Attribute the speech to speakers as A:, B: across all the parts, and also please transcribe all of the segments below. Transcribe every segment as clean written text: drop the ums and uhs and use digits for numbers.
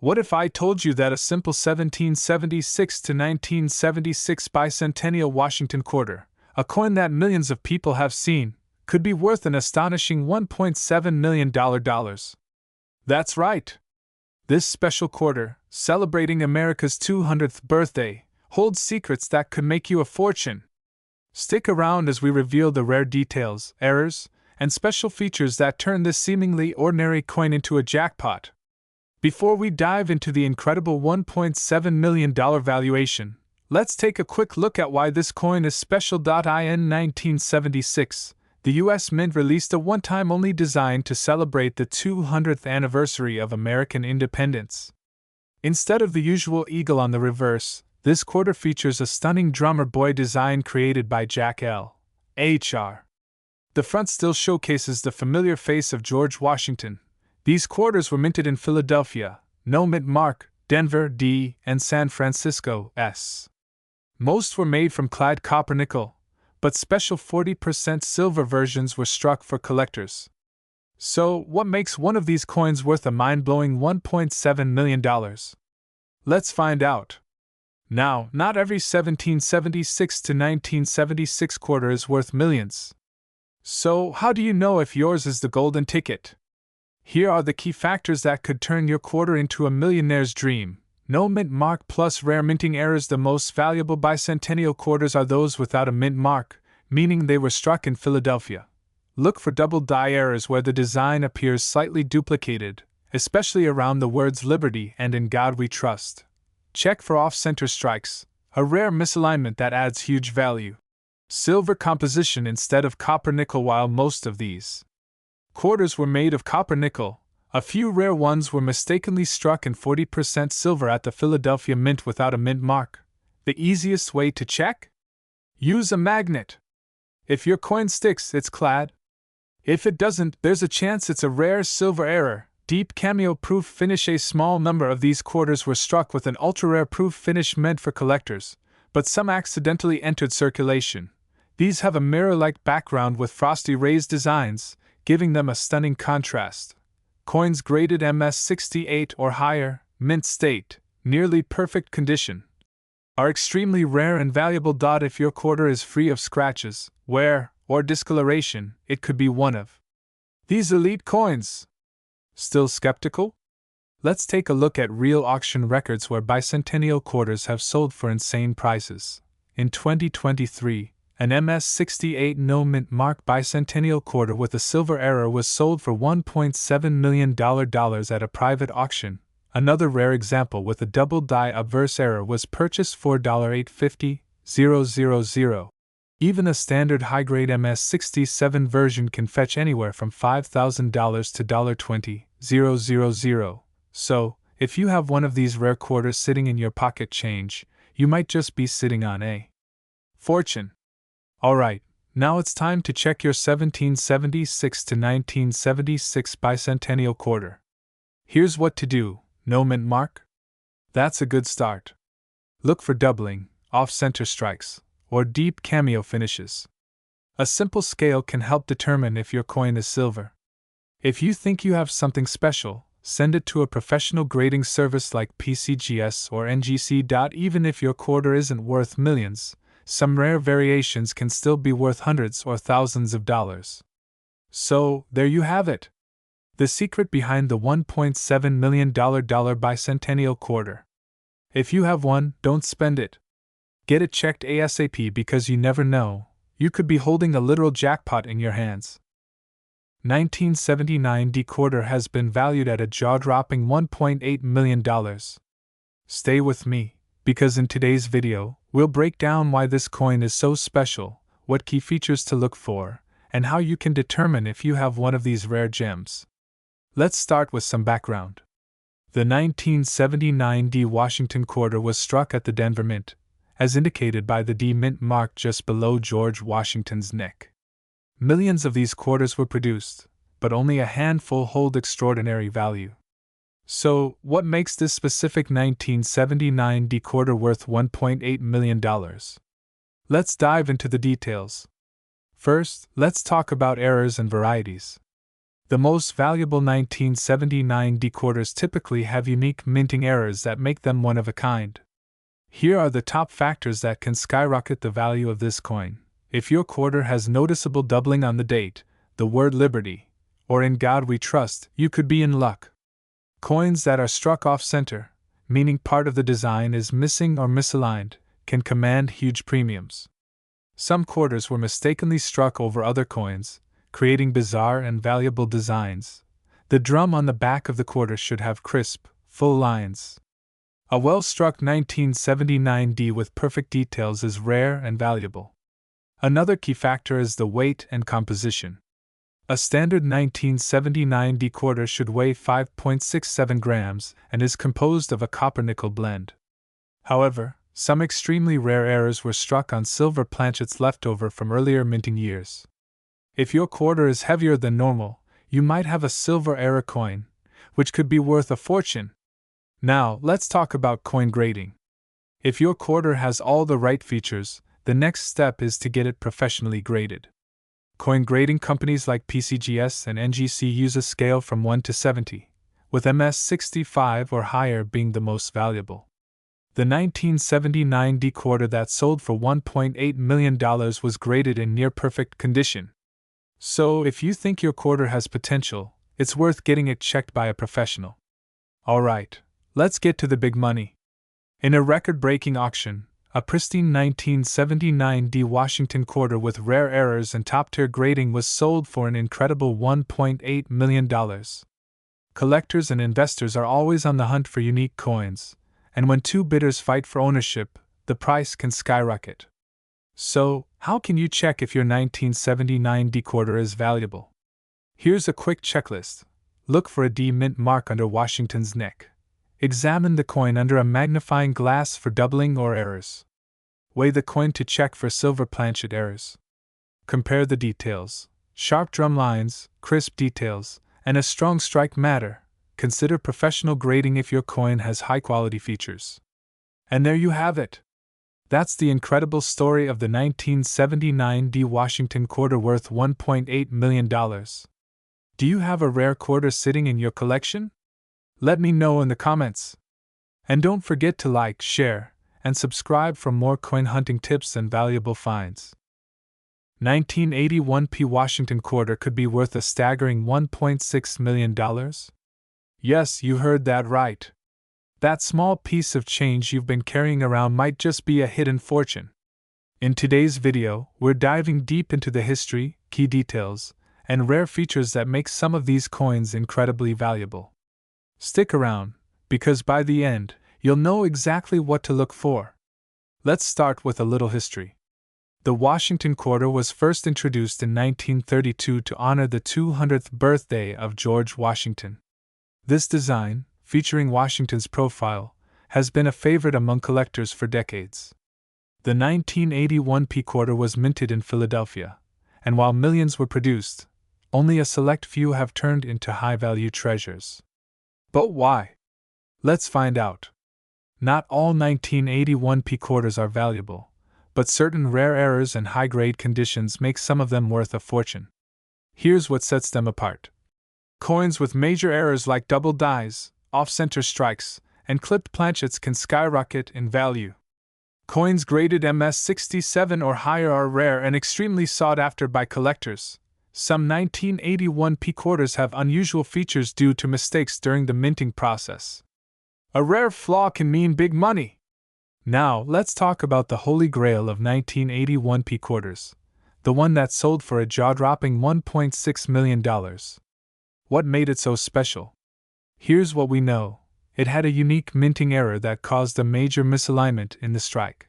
A: What if I told you that a simple 1776 to 1976 bicentennial Washington quarter, a coin that millions of people have seen, could be worth an astonishing $1.7 million? That's right. This special quarter, celebrating America's 200th birthday, holds secrets that could make you a fortune. Stick around as we reveal the rare details, errors, and special features that turn this seemingly ordinary coin into a jackpot. Before we dive into the incredible $1.7 million valuation, let's take a quick look at why this coin is special. In 1976, the U.S. Mint released a one-time only design to celebrate the 200th anniversary of American independence. Instead of the usual eagle on the reverse, this quarter features a stunning drummer boy design created by Jack L. H.R. The front still showcases the familiar face of George Washington. These quarters were minted in Philadelphia, no mint mark, Denver, D, and San Francisco, S. Most were made from clad copper nickel, but special 40% silver versions were struck for collectors. So, what makes one of these coins worth a mind-blowing $1.7 million? Let's find out. Now, not every 1776 to 1976 quarter is worth millions. So, how do you know if yours is the golden ticket? Here are the key factors that could turn your quarter into a millionaire's dream. No mint mark plus rare minting errors. The most valuable bicentennial quarters are those without a mint mark, meaning they were struck in Philadelphia. Look for double die errors where the design appears slightly duplicated, especially around the words Liberty and In God We Trust. Check for off-center strikes, a rare misalignment that adds huge value. Silver composition instead of copper nickel. While most of these quarters were made of copper nickel, a few rare ones were mistakenly struck in 40% silver at the Philadelphia Mint without a mint mark. The easiest way to check? Use a magnet. If your coin sticks, it's clad. If it doesn't, there's a chance it's a rare silver error. Deep cameo proof finish. A small number of these quarters were struck with an ultra-rare proof finish meant for collectors, but some accidentally entered circulation. These have a mirror-like background with frosty raised designs, giving them a stunning contrast. Coins graded MS68 or higher, mint state, nearly perfect condition, are extremely rare and valuable. If your quarter is free of scratches, wear, or discoloration, it could be one of these elite coins. Still skeptical? Let's take a look at real auction records where bicentennial quarters have sold for insane prices. In 2023, an MS68 no mint mark bicentennial quarter with a silver error was sold for $1.7 million at a private auction. Another rare example with a double die obverse error was purchased for $850,000. Even a standard high-grade MS67 version can fetch anywhere from $5,000 to $20,000. So, if you have one of these rare quarters sitting in your pocket change, you might just be sitting on a fortune. Alright, now it's time to check your 1776 to 1976 bicentennial quarter. Here's what to do. No mint mark? That's a good start. Look for doubling, off-center strikes, or deep cameo finishes. A simple scale can help determine if your coin is silver. If you think you have something special, send it to a professional grading service like PCGS or NGC. Even if your quarter isn't worth millions, some rare variations can still be worth hundreds or thousands of dollars. So, there you have it. The secret behind the $1.7 million bicentennial quarter. If you have one, don't spend it. Get it checked ASAP because you never know, you could be holding a literal jackpot in your hands. 1979 D quarter has been valued at a jaw-dropping $1.8 million. Stay with me, because in today's video, we'll break down why this coin is so special, what key features to look for, and how you can determine if you have one of these rare gems. Let's start with some background. The 1979 D Washington quarter was struck at the Denver Mint, as indicated by the D mint mark just below George Washington's neck. Millions of these quarters were produced, but only a handful hold extraordinary value. So, what makes this specific 1979 D quarter worth $1.8 million? Let's dive into the details. First, let's talk about errors and varieties. The most valuable 1979D quarters typically have unique minting errors that make them one of a kind. Here are the top factors that can skyrocket the value of this coin. If your quarter has noticeable doubling on the date, the word Liberty, or In God We Trust, you could be in luck. Coins that are struck off-center, meaning part of the design is missing or misaligned, can command huge premiums. Some quarters were mistakenly struck over other coins, creating bizarre and valuable designs. The drum on the back of the quarter should have crisp, full lines. A well-struck 1979D with perfect details is rare and valuable. Another key factor is the weight and composition. A standard 1979D quarter should weigh 5.67 grams and is composed of a copper-nickel blend. However, some extremely rare errors were struck on silver planchets left over from earlier minting years. If your quarter is heavier than normal, you might have a silver error coin, which could be worth a fortune. Now, let's talk about coin grading. If your quarter has all the right features, the next step is to get it professionally graded. Coin grading companies like PCGS and NGC use a scale from 1 to 70, with MS 65 or higher being the most valuable. The 1979D quarter that sold for $1.8 million was graded in near-perfect condition. So, if you think your quarter has potential, it's worth getting it checked by a professional. Alright, let's get to the big money. In a record-breaking auction, a pristine 1979D Washington quarter with rare errors and top-tier grading was sold for an incredible $1.8 million. Collectors and investors are always on the hunt for unique coins, and when two bidders fight for ownership, the price can skyrocket. So, how can you check if your 1979D quarter is valuable? Here's a quick checklist. Look for a D mint mark under Washington's neck. Examine the coin under a magnifying glass for doubling or errors. Weigh the coin to check for silver planchet errors. Compare the details. Sharp drum lines, crisp details, and a strong strike matter. Consider professional grading if your coin has high-quality features. And there you have it. That's the incredible story of the 1979D Washington quarter worth $1.8 million. Do you have a rare quarter sitting in your collection? Let me know in the comments. And don't forget to like, share, and subscribe for more coin hunting tips and valuable finds. 1981P Washington quarter could be worth a staggering $1.6 million? Yes, you heard that right. That small piece of change you've been carrying around might just be a hidden fortune. In today's video, we're diving deep into the history, key details, and rare features that make some of these coins incredibly valuable. Stick around, because by the end, you'll know exactly what to look for. Let's start with a little history. The Washington quarter was first introduced in 1932 to honor the 200th birthday of George Washington. This design, featuring Washington's profile, has been a favorite among collectors for decades. The 1981P quarter was minted in Philadelphia, and while millions were produced, only a select few have turned into high-value treasures. But why? Let's find out. Not all 1981P quarters are valuable, but certain rare errors and high-grade conditions make some of them worth a fortune. Here's what sets them apart. Coins with major errors like double dies, off-center strikes, and clipped planchets can skyrocket in value. Coins graded MS 67 or higher are rare and extremely sought after by collectors. Some 1981P quarters have unusual features due to mistakes during the minting process. A rare flaw can mean big money. Now, let's talk about the holy grail of 1981P quarters, the one that sold for a jaw-dropping $1.6 million. What made it so special? Here's what we know. It had a unique minting error that caused a major misalignment in the strike.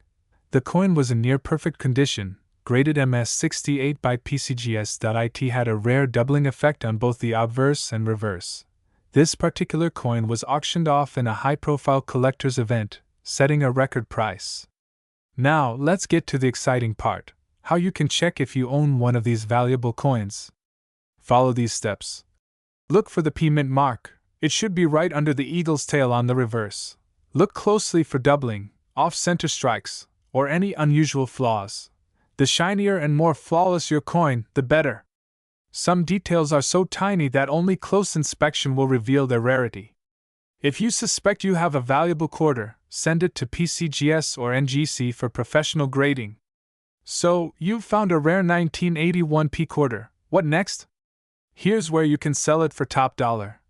A: The coin was in near-perfect condition, graded MS 68 by PCGS. It had a rare doubling effect on both the obverse and reverse. This particular coin was auctioned off in a high-profile collector's event, setting a record price. Now, let's get to the exciting part: how you can check if you own one of these valuable coins. Follow these steps. Look for the P mint mark. It should be right under the eagle's tail on the reverse. Look closely for doubling, off-center strikes, or any unusual flaws. The shinier and more flawless your coin, the better. Some details are so tiny that only close inspection will reveal their rarity. If you suspect you have a valuable quarter, send it to PCGS or NGC for professional grading. So, you've found a rare 1981p quarter. What next? Here's where you can sell it for top dollar.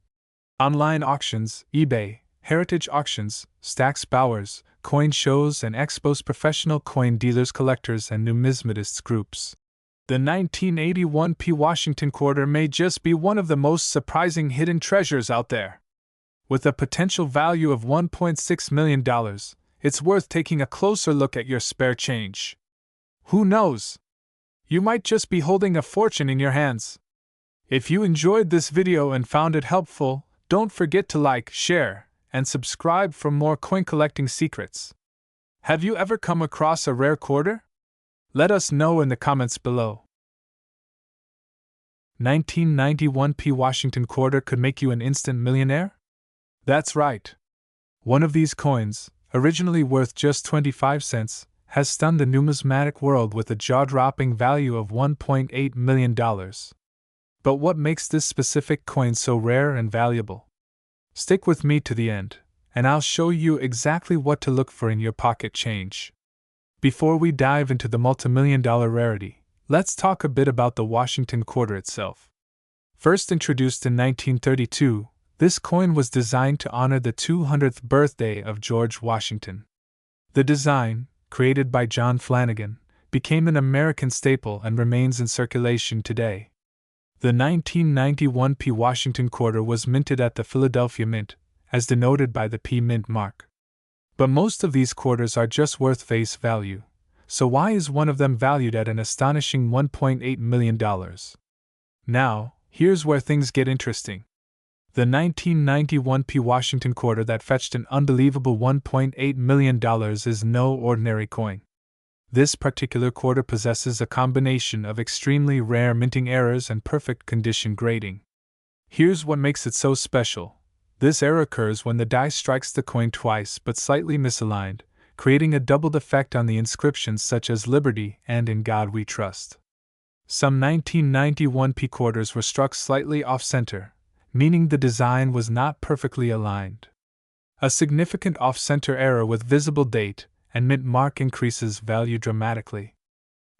A: Online auctions, eBay, heritage auctions, Stack's Bowers, coin shows and expos, professional coin dealers, collectors, and numismatists groups. The 1981p Washington quarter may just be one of the most surprising hidden treasures out there. With a potential value of $1.6 million, it's worth taking a closer look at your spare change. Who knows? You might just be holding a fortune in your hands. If you enjoyed this video and found it helpful, don't forget to like, share, and subscribe for more coin collecting secrets. Have you ever come across a rare quarter? Let us know in the comments below. 1991p Washington quarter could make you an instant millionaire? That's right. One of these coins, originally worth just 25 cents, has stunned the numismatic world with a jaw-dropping value of $1.8 million. But what makes this specific coin so rare and valuable? Stick with me to the end, and I'll show you exactly what to look for in your pocket change. Before we dive into the multimillion-dollar rarity, let's talk a bit about the Washington quarter itself. First introduced in 1932, this coin was designed to honor the 200th birthday of George Washington. The design, created by John Flanagan, became an American staple and remains in circulation today. The 1991p Washington quarter was minted at the Philadelphia Mint, as denoted by the P Mint mark. But most of these quarters are just worth face value, so why is one of them valued at an astonishing $1.8 million? Now, here's where things get interesting. The 1991p Washington quarter that fetched an unbelievable $1.8 million is no ordinary coin. This particular quarter possesses a combination of extremely rare minting errors and perfect condition grading. Here's what makes it so special. This error occurs when the die strikes the coin twice but slightly misaligned, creating a doubled effect on the inscriptions such as Liberty and In God We Trust. Some 1991p quarters were struck slightly off-center, meaning the design was not perfectly aligned. A significant off-center error with visible date and mint mark increases value dramatically.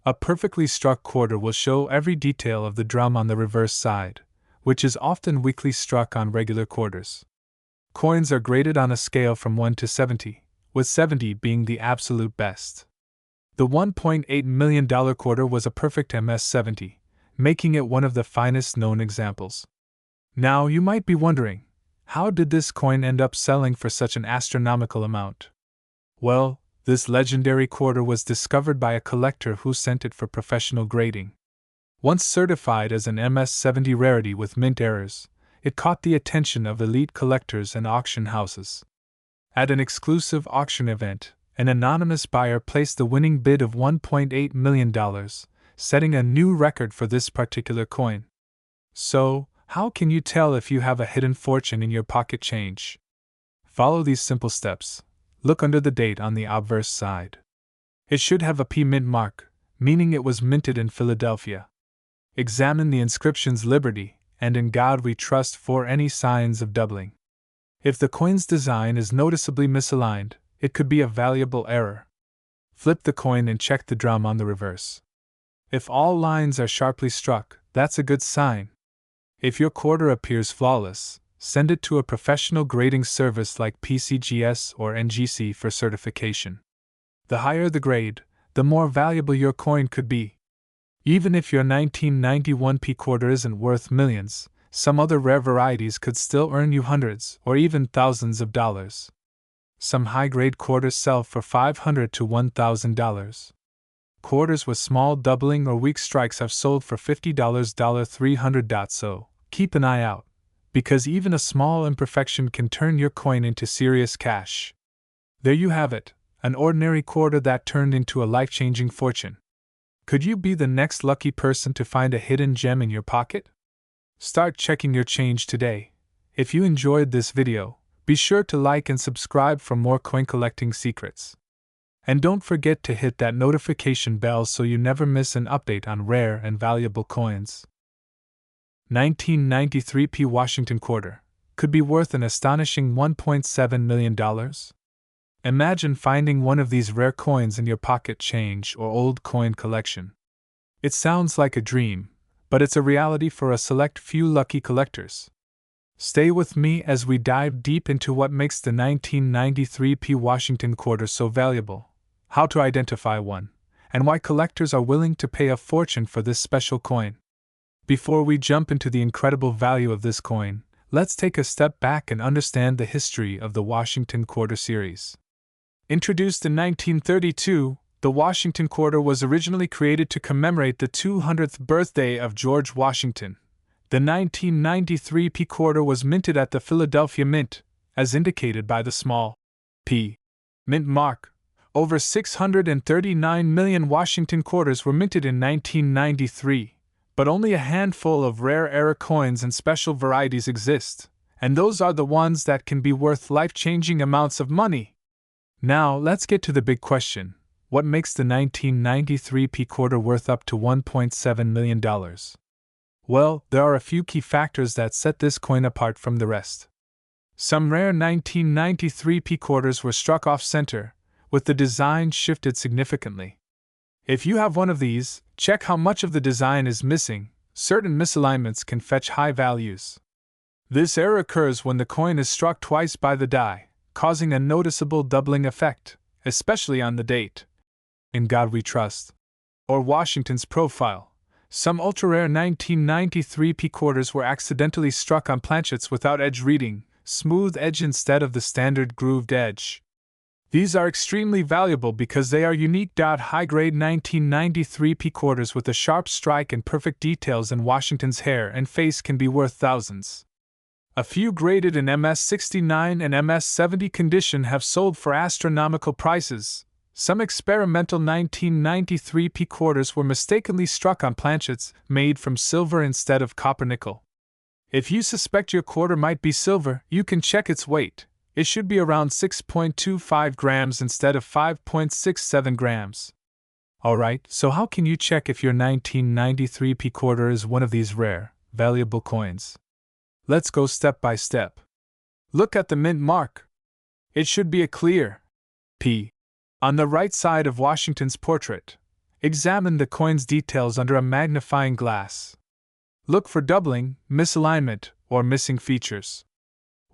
A: A perfectly struck quarter will show every detail of the drum on the reverse side, which is often weakly struck on regular quarters. Coins are graded on a scale from 1 to 70, with 70 being the absolute best. The $1.8 million quarter was a perfect MS-70, making it one of the finest known examples. Now you might be wondering, how did this coin end up selling for such an astronomical amount? Well, this legendary quarter was discovered by a collector who sent it for professional grading. Once certified as an MS-70 rarity with mint errors, it caught the attention of elite collectors and auction houses. At an exclusive auction event, an anonymous buyer placed the winning bid of $1.8 million, setting a new record for this particular coin. So, how can you tell if you have a hidden fortune in your pocket change? Follow these simple steps. Look under the date on the obverse side. It should have a P Mint mark, meaning it was minted in Philadelphia. Examine the inscriptions Liberty and In God We Trust for any signs of doubling. If the coin's design is noticeably misaligned, it could be a valuable error. Flip the coin and check the drum on the reverse. If all lines are sharply struck, that's a good sign. If your quarter appears flawless, send it to a professional grading service like PCGS or NGC for certification. The higher the grade, the more valuable your coin could be. Even if your 1991p quarter isn't worth millions, some other rare varieties could still earn you hundreds or even thousands of dollars. Some high-grade quarters sell for $500 to $1,000. Quarters with small doubling or weak strikes have sold for $50 $300. So, keep an eye out, because even a small imperfection can turn your coin into serious cash. There you have it, an ordinary quarter that turned into a life-changing fortune. Could you be the next lucky person to find a hidden gem in your pocket? Start checking your change today. If you enjoyed this video, be sure to like and subscribe for more coin collecting secrets. And don't forget to hit that notification bell so you never miss an update on rare and valuable coins. 1993 P. Washington quarter could be worth an astonishing $1.7 million. Imagine finding one of these rare coins in your pocket change or old coin collection. It sounds like a dream, but it's a reality for a select few lucky collectors. Stay with me as we dive deep into what makes the 1993 P. Washington quarter so valuable, how to identify one, and why collectors are willing to pay a fortune for this special coin. Before we jump into the incredible value of this coin, let's take a step back and understand the history of the Washington Quarter series. Introduced in 1932, the Washington Quarter was originally created to commemorate the 200th birthday of George Washington. The 1993 P quarter was minted at the Philadelphia Mint, as indicated by the small P mint mark. Over 639 million Washington quarters were minted in 1993, but only a handful of rare era coins and special varieties exist, and those are the ones that can be worth life-changing amounts of money. Now, let's get to the big question. What makes the 1993 P quarter worth up to $1.7 million? Well, there are a few key factors that set this coin apart from the rest. Some rare 1993 P quarters were struck off-center, with the design shifted significantly. If you have one of these, check how much of the design is missing. Certain misalignments can fetch high values. This error occurs when the coin is struck twice by the die, causing a noticeable doubling effect, especially on the date. In God We Trust, or Washington's profile, some ultra-rare 1993 P quarters were accidentally struck on planchets without edge reading, smooth edge instead of the standard grooved edge. These are extremely valuable because they are unique. High-grade 1993 P quarters with a sharp strike and perfect details in Washington's hair and face can be worth thousands. A few graded in MS-69 and MS-70 condition have sold for astronomical prices. Some experimental 1993 P quarters were mistakenly struck on planchets made from silver instead of copper nickel. If you suspect your quarter might be silver, you can check its weight. It should be around 6.25 grams instead of 5.67 grams. Alright, so how can you check if your 1993 P quarter is one of these rare, valuable coins? Let's go step by step. Look at the mint mark. It should be a clear P on the right side of Washington's portrait. Examine the coin's details under a magnifying glass. Look for doubling, misalignment, or missing features.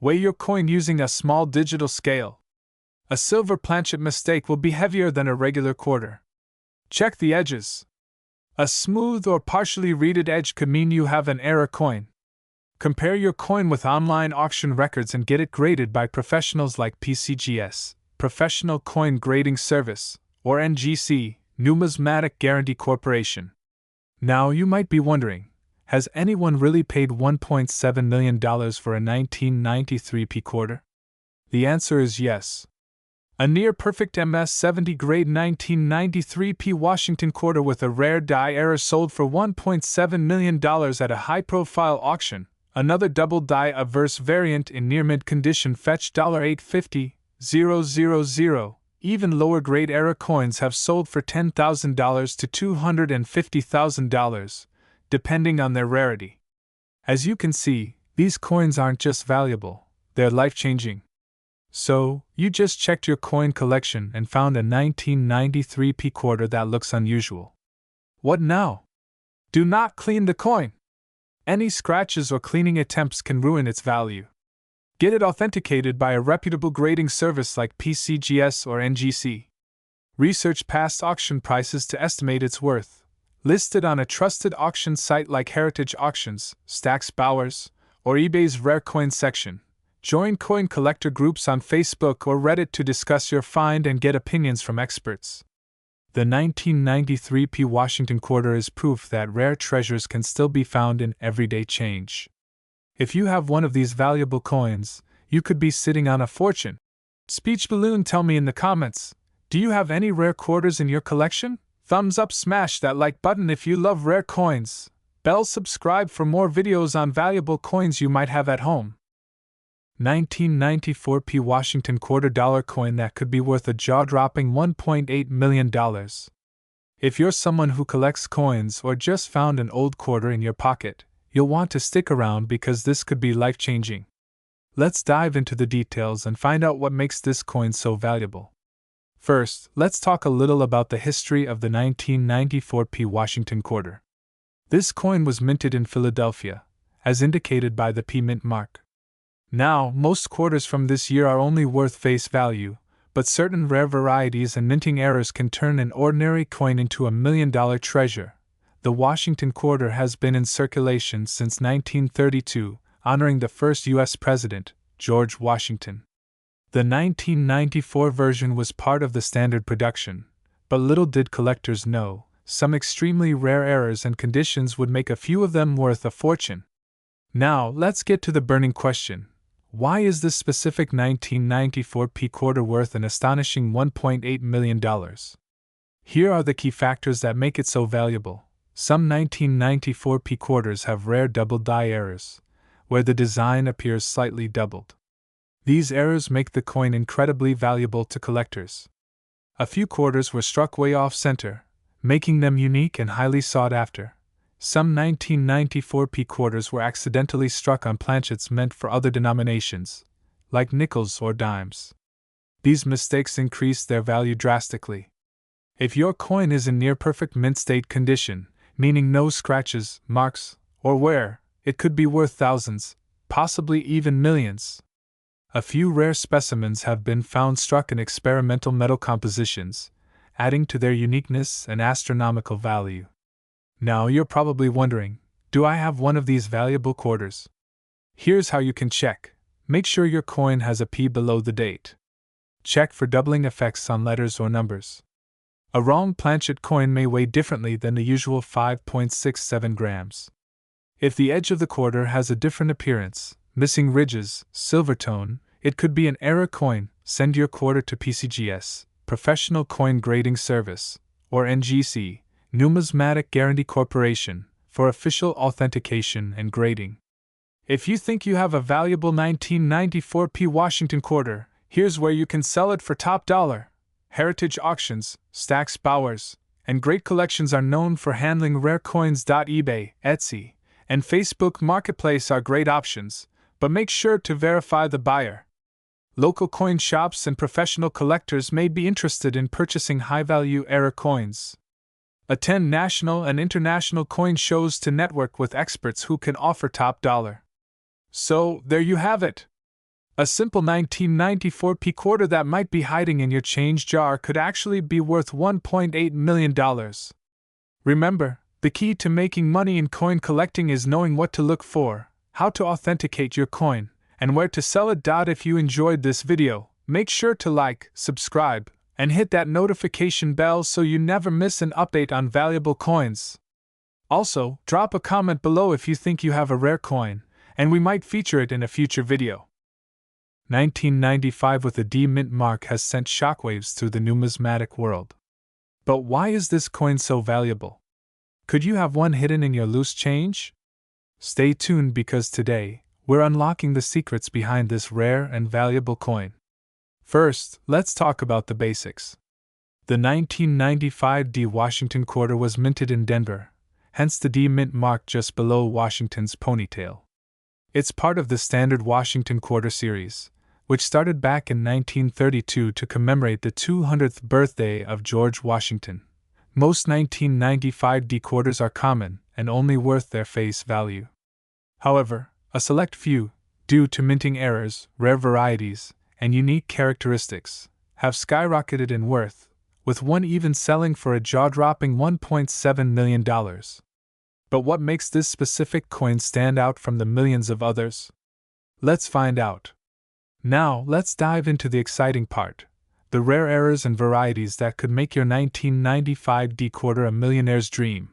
A: Weigh your coin using a small digital scale. A silver planchet mistake will be heavier than a regular quarter. Check the edges. A smooth or partially reeded edge could mean you have an error coin. Compare your coin with online auction records and get it graded by professionals like PCGS, Professional Coin Grading Service, or NGC, Numismatic Guarantee Corporation. Now you might be wondering, has anyone really paid $1.7 million for a 1993 P quarter? The answer is yes. A near-perfect MS-70 grade 1993 P Washington quarter with a rare die error sold for $1.7 million at a high-profile auction. Another double die averse variant in near-mint condition fetched $850,000. Even lower-grade error coins have sold for $10,000 to $250,000, depending on their rarity. As you can see, these coins aren't just valuable, they're life-changing. So, you just checked your coin collection and found a 1993 P quarter that looks unusual. What now? Do not clean the coin. Any scratches or cleaning attempts can ruin its value. Get it authenticated by a reputable grading service like PCGS or NGC. Research past auction prices to estimate its worth. Listed on a trusted auction site like Heritage Auctions, Stack's Bowers, or eBay's Rare Coin section. Join coin collector groups on Facebook or Reddit to discuss your find and get opinions from experts. The 1993 P Washington quarter is proof that rare treasures can still be found in everyday change. If you have one of these valuable coins, you could be sitting on a fortune. Speech balloon, tell me in the comments, do you have any rare quarters in your collection? Thumbs up, smash that like button if you love rare coins. Bell, subscribe for more videos on valuable coins you might have at home. 1994 P Washington quarter dollar coin that could be worth a jaw-dropping $1.8 million. If you're someone who collects coins or just found an old quarter in your pocket, You'll want to stick around because this could be life-changing. Let's dive into the details and find out what makes this coin so valuable. First, let's talk a little about the history of the 1994 P Washington quarter. This coin was minted in Philadelphia, as indicated by the P mint mark. Now, most quarters from this year are only worth face value, but certain rare varieties and minting errors can turn an ordinary coin into $1 million treasure. The Washington quarter has been in circulation since 1932, honoring the first U.S. President, George Washington. The 1994 version was part of the standard production, but little did collectors know, some extremely rare errors and conditions would make a few of them worth a fortune. Now, let's get to the burning question. Why is this specific 1994 P quarter worth an astonishing $1.8 million? Here are the key factors that make it so valuable. Some 1994 P quarters have rare double die errors, where the design appears slightly doubled. These errors make the coin incredibly valuable to collectors. A few quarters were struck way off center, making them unique and highly sought after. Some 1994 P quarters were accidentally struck on planchets meant for other denominations, like nickels or dimes. These mistakes increased their value drastically. If your coin is in near-perfect mint state condition, meaning no scratches, marks, or wear, it could be worth thousands, possibly even millions. A few rare specimens have been found struck in experimental metal compositions, adding to their uniqueness and astronomical value. Now you're probably wondering, do I have one of these valuable quarters? Here's how you can check. Make sure your coin has a P below the date. Check for doubling effects on letters or numbers. A wrong planchet coin may weigh differently than the usual 5.67 grams. If the edge of the quarter has a different appearance, missing ridges, silver tone, it could be an error coin. Send your quarter to PCGS, Professional Coin Grading Service, or NGC, Numismatic Guarantee Corporation, for official authentication and grading. If you think you have a valuable 1994 P Washington quarter, here's where you can sell it for top dollar. Heritage Auctions, Stack's Bowers, and Great Collections are known for handling rare coins. eBay, Etsy, and Facebook Marketplace are great options, but make sure to verify the buyer. Local coin shops and professional collectors may be interested in purchasing high-value error coins. Attend national and international coin shows to network with experts who can offer top dollar. So, there you have it. A simple 1994 P quarter that might be hiding in your change jar could actually be worth $1.8 million. Remember, the key to making money in coin collecting is knowing what to look for, how to authenticate your coin, and where to sell it. If you enjoyed this video, make sure to like, subscribe, and hit that notification bell so you never miss an update on valuable coins. Also, drop a comment below if you think you have a rare coin, and we might feature it in a future video. 1995 with a D mint mark has sent shockwaves through the numismatic world. But why is this coin so valuable? Could you have one hidden in your loose change? Stay tuned because today, we're unlocking the secrets behind this rare and valuable coin. First, let's talk about the basics. The 1995 D Washington quarter was minted in Denver, hence the D mint mark just below Washington's ponytail. It's part of the standard Washington quarter series, which started back in 1932 to commemorate the 200th birthday of George Washington. Most 1995 D quarters are common and only worth their face value. However, a select few, due to minting errors, rare varieties, and unique characteristics, have skyrocketed in worth, with one even selling for a jaw-dropping $1.7 million. But what makes this specific coin stand out from the millions of others? Let's find out. Now, let's dive into the exciting part, the rare errors and varieties that could make your 1995 D quarter a millionaire's dream.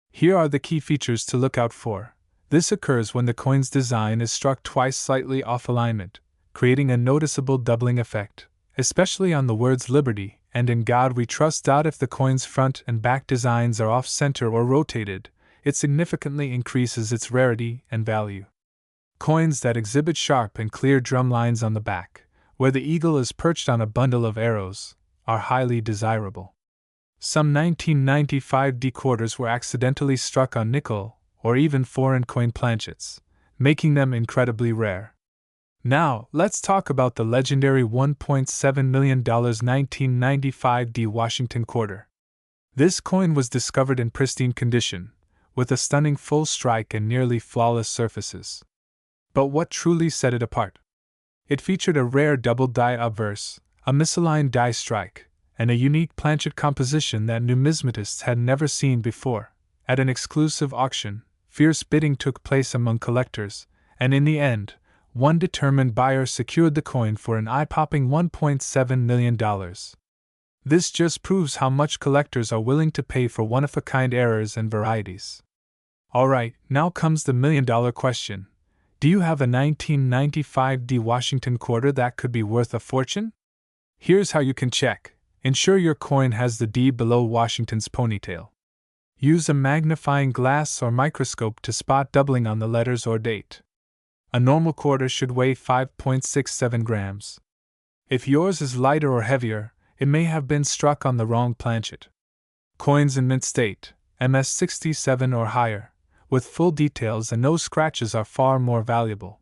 A: Here are the key features to look out for. This occurs when the coin's design is struck twice slightly off alignment, creating a noticeable doubling effect, especially on the words Liberty and In God We Trust. If the coin's front and back designs are off-center or rotated, it significantly increases its rarity and value. Coins that exhibit sharp and clear drum lines on the back, where the eagle is perched on a bundle of arrows, are highly desirable. Some 1995 D quarters were accidentally struck on nickel or even foreign coin planchets, making them incredibly rare. Now, let's talk about the legendary $1.7 million 1995 D Washington quarter. This coin was discovered in pristine condition, with a stunning full strike and nearly flawless surfaces. But what truly set it apart? It featured a rare double die obverse, a misaligned die strike, and a unique planchet composition that numismatists had never seen before. At an exclusive auction, fierce bidding took place among collectors, and in the end, one determined buyer secured the coin for an eye-popping $1.7 million. This just proves how much collectors are willing to pay for one-of-a-kind errors and varieties. Alright, now comes the million-dollar question. Do you have a 1995 D Washington quarter that could be worth a fortune? Here's how you can check. Ensure your coin has the D below Washington's ponytail. Use a magnifying glass or microscope to spot doubling on the letters or date. A normal quarter should weigh 5.67 grams. If yours is lighter or heavier, it may have been struck on the wrong planchet. Coins in mint state, MS67 or higher, with full details and no scratches are far more valuable.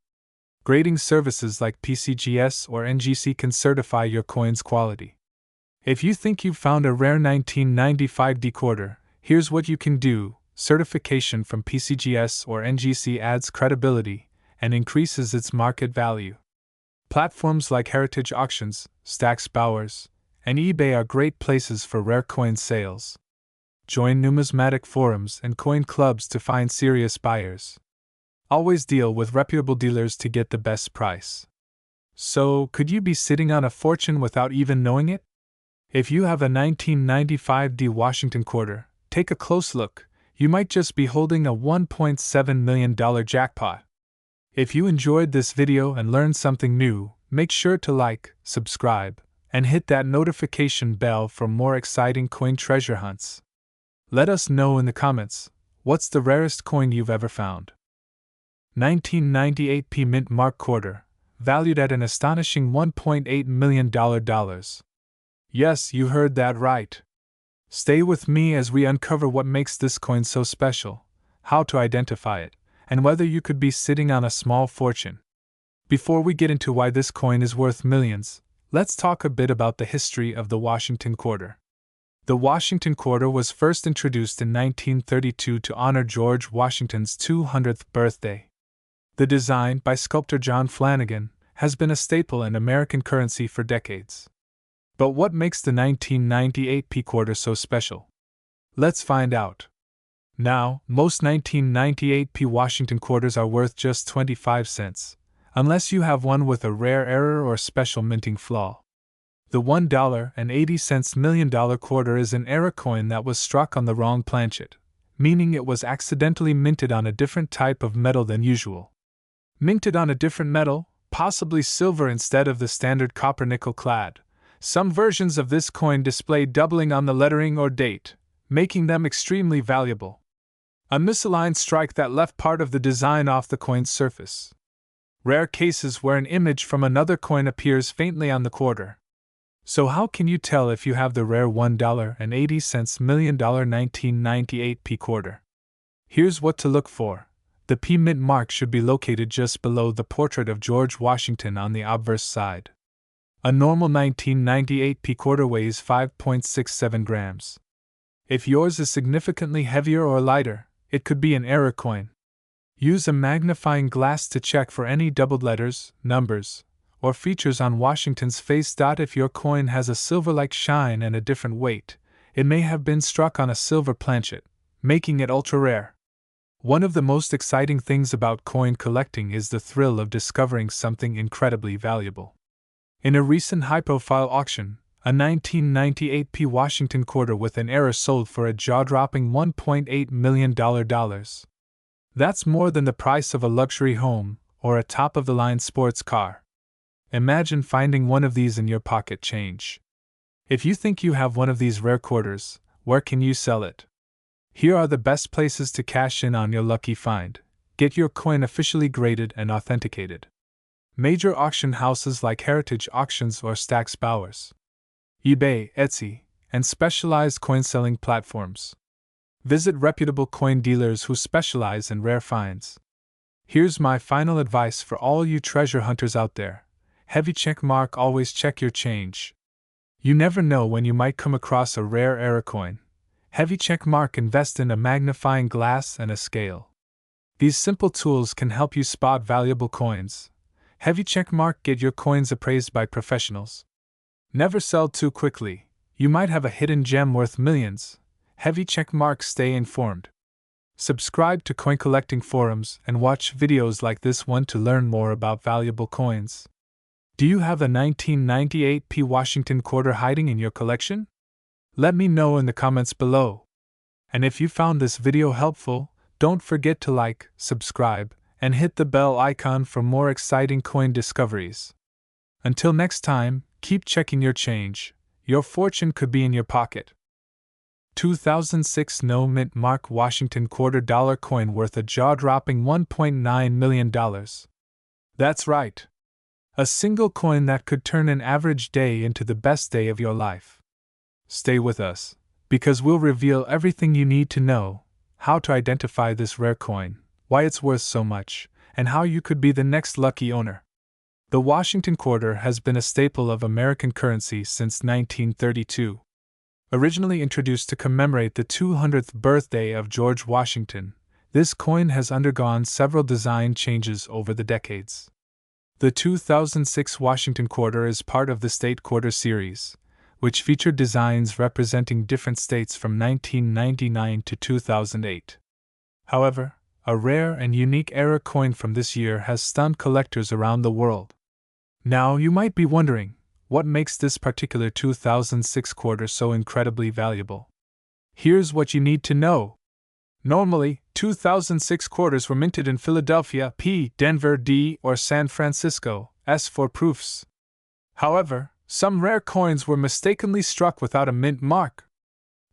A: Grading services like PCGS or NGC can certify your coin's quality. If you think you've found a rare 1995 D quarter, here's what you can do. Certification from PCGS or NGC adds credibility and increases its market value. Platforms like Heritage Auctions, Stack's Bowers, and eBay are great places for rare coin sales. Join numismatic forums and coin clubs to find serious buyers. Always deal with reputable dealers to get the best price. So, could you be sitting on a fortune without even knowing it? If you have a 1995 D Washington quarter, take a close look. You might just be holding a $1.7 million jackpot. If you enjoyed this video and learned something new, make sure to like, subscribe, and hit that notification bell for more exciting coin treasure hunts. Let us know in the comments, what's the rarest coin you've ever found? 1998 P Mint Mark quarter, valued at an astonishing $1.8 million. Yes, you heard that right. Stay with me as we uncover what makes this coin so special, how to identify it, and whether you could be sitting on a small fortune. Before we get into why this coin is worth millions, let's talk a bit about the history of the Washington quarter. The Washington quarter was first introduced in 1932 to honor George Washington's 200th birthday. The design, by sculptor John Flanagan, has been a staple in American currency for decades. But what makes the 1998 P quarter so special? Let's find out. Now, most 1998 P Washington quarters are worth just 25 cents, unless you have one with a rare error or special minting flaw. The $1.80 million quarter is an error coin that was struck on the wrong planchet, meaning it was accidentally minted on a different type of metal than usual. Minted on a different metal, possibly silver instead of the standard copper nickel clad. Some versions of this coin display doubling on the lettering or date, making them extremely valuable. A misaligned strike that left part of the design off the coin's surface. Rare cases where an image from another coin appears faintly on the quarter. So how can you tell if you have the rare $1.80 million 1998 P quarter? Here's what to look for. The P mint mark should be located just below the portrait of George Washington on the obverse side. A normal 1998 P quarter weighs 5.67 grams. If yours is significantly heavier or lighter, it could be an error coin. Use a magnifying glass to check for any doubled letters, numbers, or features on Washington's face. If your coin has a silver-like shine and a different weight, it may have been struck on a silver planchet, making it ultra-rare. One of the most exciting things about coin collecting is the thrill of discovering something incredibly valuable. In a recent high-profile auction, a 1998 P Washington quarter with an error sold for a jaw-dropping $1.8 million. That's more than the price of a luxury home or a top-of-the-line sports car. Imagine finding one of these in your pocket change. If you think you have one of these rare quarters, where can you sell it? Here are the best places to cash in on your lucky find. Get your coin officially graded and authenticated. Major auction houses like Heritage Auctions or Stack's Bowers. eBay, Etsy, and specialized coin selling platforms. Visit reputable coin dealers who specialize in rare finds. Here's my final advice for all you treasure hunters out there. Heavy check mark, always check your change. You never know when you might come across a rare error coin. Heavy check mark, invest in a magnifying glass and a scale. These simple tools can help you spot valuable coins. Heavy check mark, get your coins appraised by professionals. Never sell too quickly. You might have a hidden gem worth millions. Heavy check mark, stay informed. Subscribe to coin collecting forums and watch videos like this one to learn more about valuable coins. Do you have the 1998 P. Washington quarter hiding in your collection? Let me know in the comments below. And if you found this video helpful, don't forget to like, subscribe, and hit the bell icon for more exciting coin discoveries. Until next time, keep checking your change. Your fortune could be in your pocket. 2006 No Mint Mark Washington quarter dollar coin worth a jaw-dropping $1.9 million. That's right. A single coin that could turn an average day into the best day of your life. Stay with us, because we'll reveal everything you need to know: how to identify this rare coin, why it's worth so much, and how you could be the next lucky owner. The Washington quarter has been a staple of American currency since 1932. Originally introduced to commemorate the 200th birthday of George Washington, this coin has undergone several design changes over the decades. The 2006 Washington quarter is part of the State Quarter series, which featured designs representing different states from 1999 to 2008. However, a rare and unique error coin from this year has stunned collectors around the world. Now you might be wondering, what makes this particular 2006 quarter so incredibly valuable? Here's what you need to know. Normally, 2006 quarters were minted in Philadelphia, P, Denver, D, or San Francisco, S for proofs. However, some rare coins were mistakenly struck without a mint mark.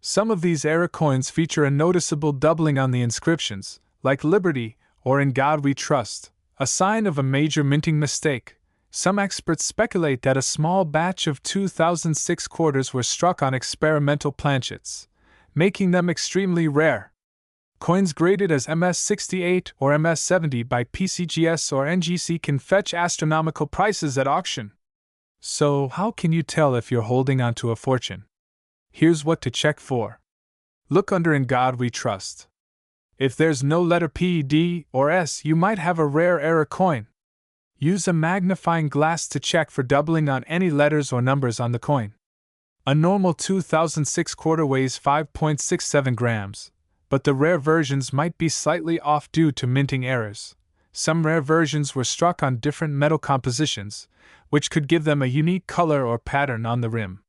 A: Some of these error coins feature a noticeable doubling on the inscriptions, like Liberty or In God We Trust, a sign of a major minting mistake. Some experts speculate that a small batch of 2006 quarters were struck on experimental planchets, making them extremely rare. Coins graded as MS-68 or MS-70 by PCGS or NGC can fetch astronomical prices at auction. So, how can you tell if you're holding onto a fortune? Here's what to check for. Look under In God We Trust. If there's no letter P, D, or S, you might have a rare error coin. Use a magnifying glass to check for doubling on any letters or numbers on the coin. A normal 2006 quarter weighs 5.67 grams, but the rare versions might be slightly off due to minting errors. Some rare versions were struck on different metal compositions, which could give them a unique color or pattern on the rim.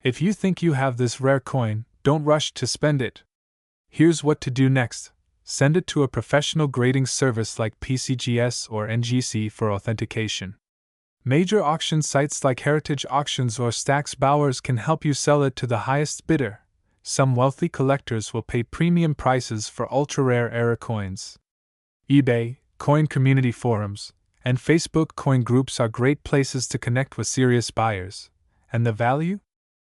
A: If you think you have this rare coin, don't rush to spend it. Here's what to do next. Send it to a professional grading service like PCGS or NGC for authentication. Major auction sites like Heritage Auctions or Stack's Bowers can help you sell it to the highest bidder. Some wealthy collectors will pay premium prices for ultra-rare error coins. eBay, coin community forums, and Facebook coin groups are great places to connect with serious buyers. And the value?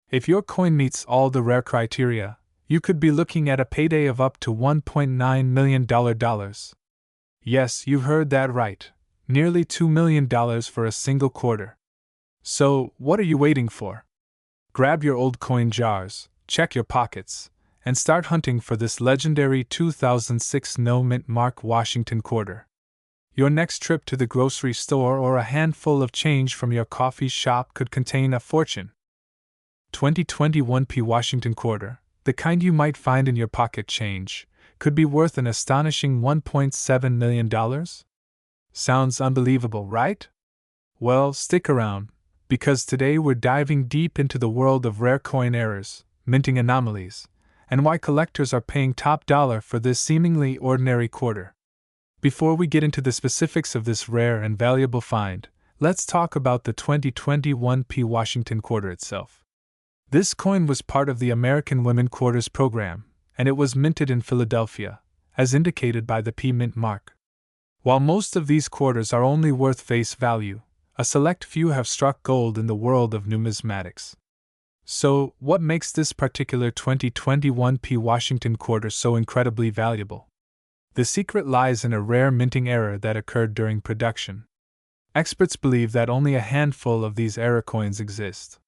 A: If your coin meets all the rare criteria, you could be looking at a payday of up to $1.9 million. Yes, you heard that right. Nearly $2 million for a single quarter. So, what are you waiting for? Grab your old coin jars, check your pockets, and start hunting for this legendary 2006 No Mint Mark Washington quarter. Your next trip to the grocery store or a handful of change from your coffee shop could contain a fortune. 2021 P. Washington quarter, the kind you might find in your pocket change, could be worth an astonishing $1.7 million? Sounds unbelievable, right? Well, stick around, because today we're diving deep into the world of rare coin errors, minting anomalies, and why collectors are paying top dollar for this seemingly ordinary quarter. Before we get into the specifics of this rare and valuable find, let's talk about the 2021 P. Washington quarter itself. This coin was part of the American Women Quarters program, and it was minted in Philadelphia, as indicated by the P mint mark. While most of these quarters are only worth face value, a select few have struck gold in the world of numismatics. So, what makes this particular 2021 P. Washington quarter so incredibly valuable? The secret lies in a rare minting error that occurred during production. Experts believe that only a handful of these error coins exist.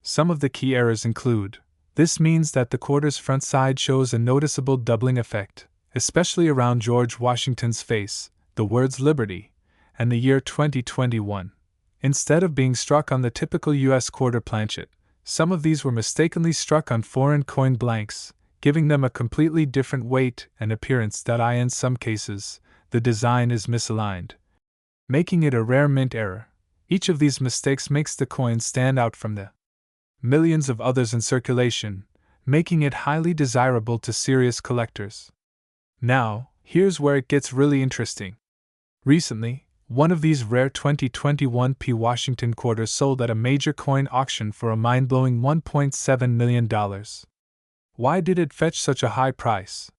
A: Some of the key errors include: this means that the quarter's front side shows a noticeable doubling effect, especially around George Washington's face, the words Liberty, and the year 2021. Instead of being struck on the typical U.S. quarter planchet, some of these were mistakenly struck on foreign coin blanks, giving them a completely different weight and appearance. In some cases, the design is misaligned, making it a rare mint error. Each of these mistakes makes the coin stand out from the millions of others in circulation, making it highly desirable to serious collectors. Now, here's where it gets really interesting. Recently, one of these rare 2021 P. Washington quarters sold at a major coin auction for a mind-blowing $1.7 million. Why did it fetch such a high price?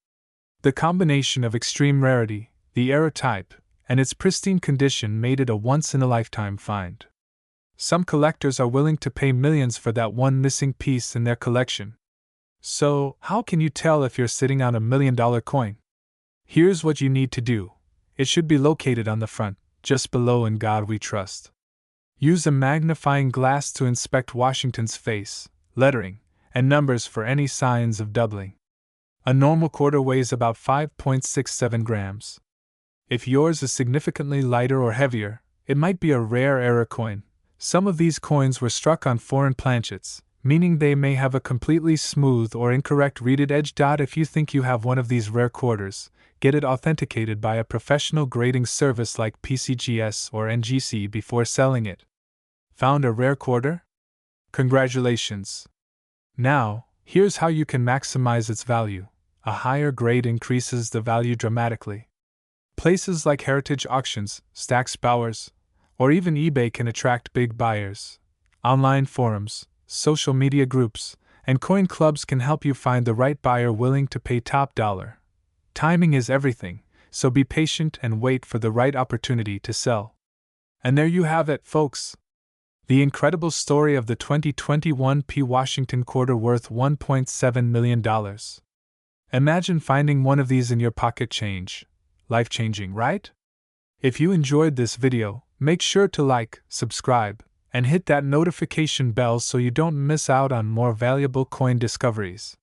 A: The combination of extreme rarity, the error type, and its pristine condition made it a once-in-a-lifetime find. Some collectors are willing to pay millions for that one missing piece in their collection. So, how can you tell if you're sitting on $1 million coin? Here's what you need to do. It should be located on the front, just below "In God We Trust." Use a magnifying glass to inspect Washington's face, lettering, and numbers for any signs of doubling. A normal quarter weighs about 5.67 grams. If yours is significantly lighter or heavier, it might be a rare error coin. Some of these coins were struck on foreign planchets, meaning they may have a completely smooth or incorrect reeded edge. If you think you have one of these rare quarters, get it authenticated by a professional grading service like PCGS or NGC before selling it. Found a rare quarter? Congratulations! Now, here's how you can maximize its value. A higher grade increases the value dramatically. Places like heritage auctions, Stack's Bowers, or even eBay can attract big buyers. Online forums, social media groups, and coin clubs can help you find the right buyer willing to pay top dollar. Timing is everything, so be patient and wait for the right opportunity to sell. And there you have it, folks. The incredible story of the 2021 P. Washington quarter worth $1.7 million. Imagine finding one of these in your pocket change. Life-changing, right? If you enjoyed this video, make sure to like, subscribe, and hit that notification bell so you don't miss out on more valuable coin discoveries.